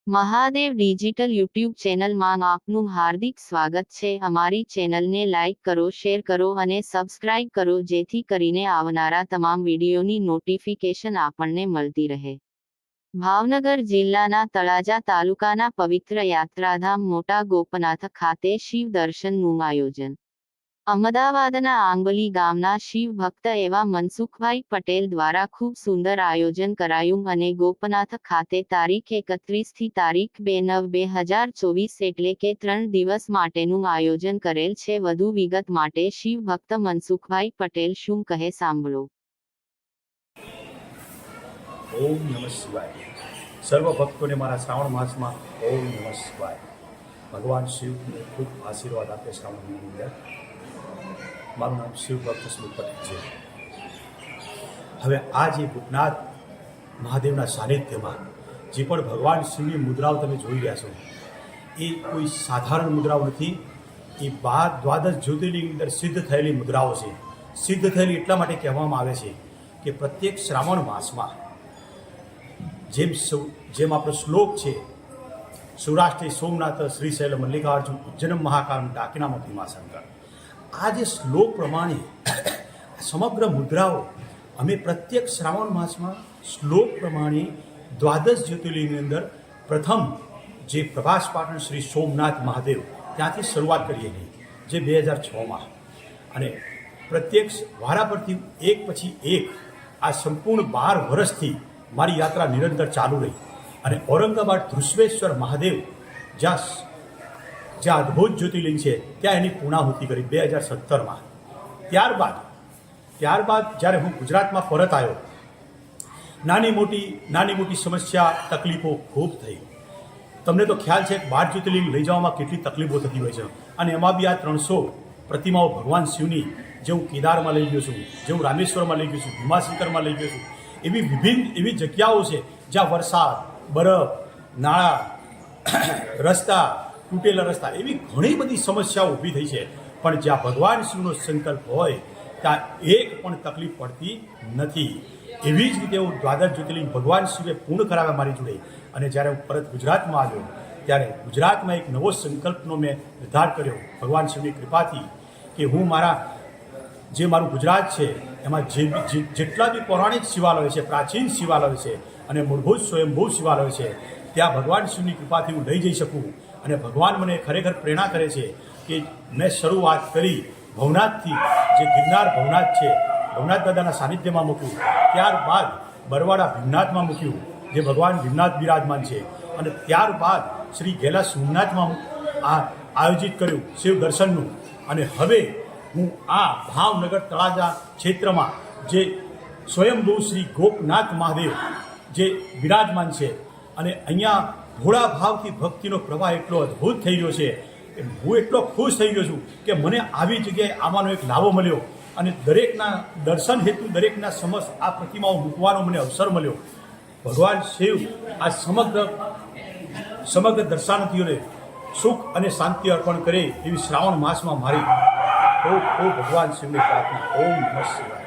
Mahadev digital YouTube ચેનલમાં આપનું હાર્દિક સ્વાગત છે। અમારી ચેનલને લાઇક કરો, શેર કરો અને સબસ્ક્રાઇબ કરો જેથી કરીને આવનારા તમામ વિડીયોની નોટિફિકેશન આપણને મળતી રહે। ભાવનગર જિલ્લાના તળાજા તાલુકાના પવિત્ર યાત્રાધામ મોટા ગોપનાથ ખાતે શિવ દર્શનનું આયોજન। અમદાવાદના આંબલી ગામના શિવ ભક્ત એવા મનસુખભાઈ પટેલ દ્વારા ખૂબ સુંદર આયોજન કરાયું અને ગોપનાથ ખાતે તારીખ 31 થી તારીખ 2/9/2024 એટલે કે 3 દિવસ માટેનું આયોજન કરેલ છે। વધુ વિગત માટે શિવ ભક્ત મનસુખભાઈ પટેલ શું કહે સાંભળો। ओम नमः शिवाय। सर्व भक्तों ने मारा श्रावण मास में ओम नमः शिवाय। भगवान शिव ने खूब आशीर्वाद आपे श्रावण महीने मारू नाम शिव भक्त स्मित पटेल है। हवे आज ये भूतनाथ महादेव सानिध्य में जे पण भगवान शिवनी मुद्राओं तमे जोई रह्या छो ए कोई साधारण मुद्राओं नहीं। ए 12 द्वादश ज्योतिर्लिंग अंदर सिद्ध थयेली मुद्राओं छे। सिद्ध थयेली एटला माटे कहेवामां आवे छे कि प्रत्येक श्रावण मास में जेम आपणो श्लोक है सौराष्ट्र सोमनाथ श्रीशैल मल्लिकार्जुन उज्जैन महाकाल डाकिनाम भीमाशंकर। आज श्लोक प्रमाणे समग्र मुद्राओं अमे प्रत्येक श्रावण मास में श्लोक प्रमाणे द्वादश ज्योतिर्लिंग अंदर प्रथम जे प्रभास पाटण श्री सोमनाथ महादेव त्यांथी शुरुआत करीए जे 2006 में अने प्रत्येक वारा परथी एक पछी एक आ संपूर्ण 12 वर्षथी मारी यात्रा निरंतर चालू रही। और औरंगाबाद धृष्वेश्वर महादेव ज्या अद्भुत ज्योतिर्लिंग है त्या एनी पूर्णाहुति करी 2017 में। त्यारबाद जयरे हूँ गुजरात में परत आयो नानी मोटी समस्या तकलीफों खूब थी। तमने तो ख्याल है 12 ज्योतिर्लिंग लई जवामां केटली तकलीफों थती होय छे अने एमां बी आ 300 प्रतिमाओं भगवान शिवनी जो हूँ केदार में लई गयो छूं, जो हूँ रामेश्वर में लई गयो छूं, भीमाशंकर में लई गयो छूं, एवी विभिन्न एवी जग्याओं है ज्यां वरसाद बरफ नाळा रस्ता तूटेला रस्ता एवी घणी बधी समस्याओं ऊभी थई छे। पण ज्यां भगवान शिवनो संकल्प होय त्यां एक पण तकलीफ पड़ती नथी। एवी ज रीते द्वादश ज्योतिर्लिंग भगवान शिवे पूर्ण कराव्या मारी जोड़े। अने ज्यारे हूँ परत गुजरात में आव्यो त्यारे गुजरात में एक नवो संकल्पनो मैं निर्धार कर्यो भगवान शिवनी कृपाथी कि हूँ मारा जे मारू गुजरात है एमां जेटला बी पौराणिक शिवालय है प्राचीन शिवालय है अने मूलभूत स्वयंभू शिवालय है त्या भगवान शिवनी कृपाथी हूँ लई जई शकूँ। अने भगवान मने खरेखर प्रेरणा करे छे कि मैं शुरुआत करी भवनाथथी जे गिरनार भवनाथ है भवनाथ दादाना सानिध्यमां मूक्युं, त्यारबाद बरवाड़ा भीमनाथ में मूक्युं जे भगवान भीमनाथ विराजमान है अने त्यारबाद श्री गेला सोमनाथमां आयोजित कर्युं शिव दर्शननुं। अने हवे हूँ आ भावनगर तळाजा क्षेत्र में जे स्वयंभू श्री गोपनाथ महादेव जे विराजमान है अने अहींया भोळा भावथी भक्तिनो प्रवाह एटलो अद्भुत थई गयो छे। हूँ एटलो खुश थई गयो छुं कि मने आवी जग्याए आमानो एक लाभो मळ्यो अने दरेकना दर्शन हेतु दरेकना समक्ष आ प्रतिमाओं मूकवानो मने अवसर मळ्यो। भगवान शिव आ समग्र दर्शनार्थीओने सुख अने शांति अर्पण करे एवी श्रावण मास में मारी खूब भगवान शिव ने प्रार्थना। ओम नमः शिवाय।